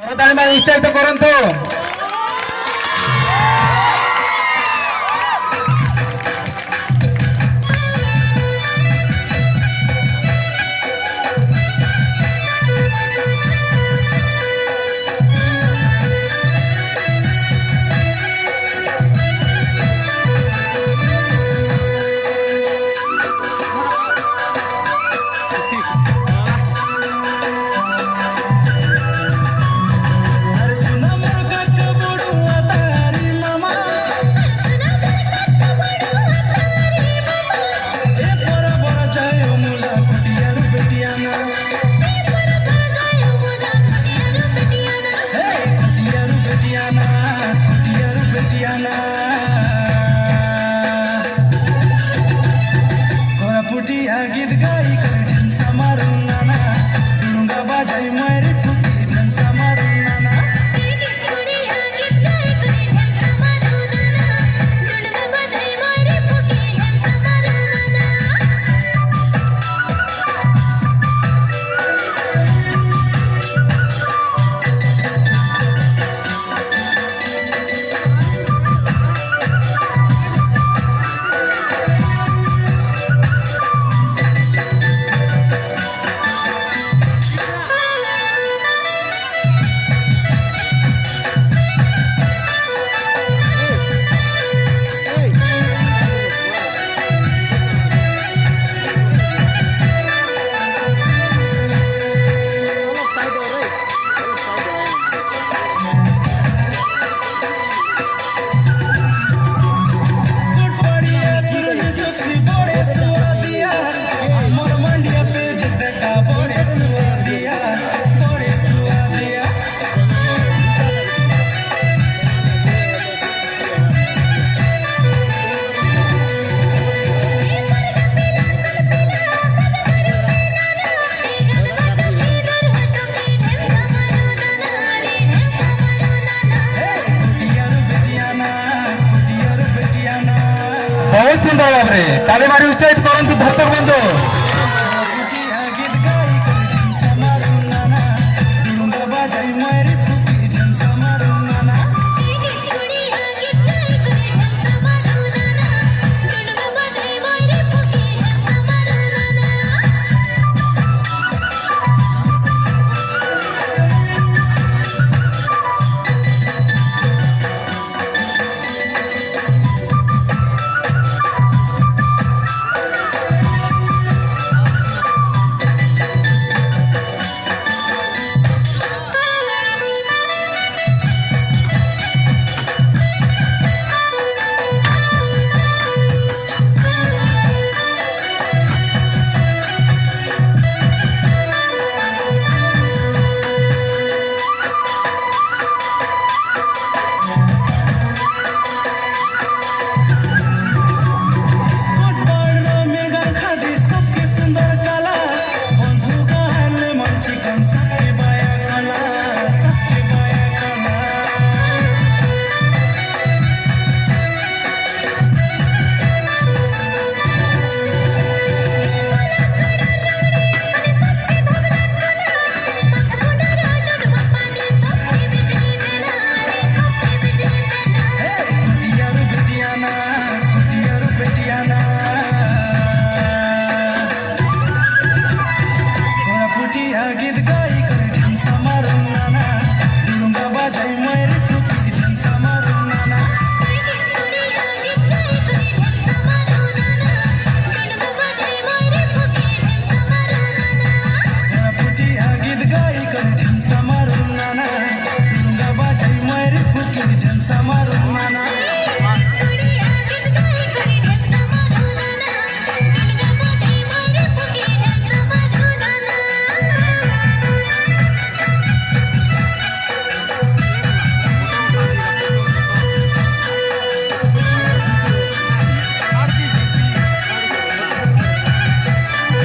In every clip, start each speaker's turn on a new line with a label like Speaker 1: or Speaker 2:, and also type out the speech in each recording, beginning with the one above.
Speaker 1: ଉତ୍ସାହିତ କରନ୍ତୁ।
Speaker 2: गीत गाई कर समारू नाना डुंगा बाजाई मारे फुकी समारू नाना
Speaker 1: बहुत सुंदर भाव में ताली मारी उत्साहित करंतु दर्शक बंधु। गीत गाई कर समारू नाना डुंगा बाजाई मारे फुकी समारू नाना पुटिया गीत गाई कर समारू नाना डुंगा बाजाई मारे फुकी समारू नाना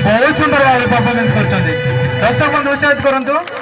Speaker 1: बहुत सुंदर भाव परफॉर्मेंस कर दर्शक बंधु उत्साहित करंतु।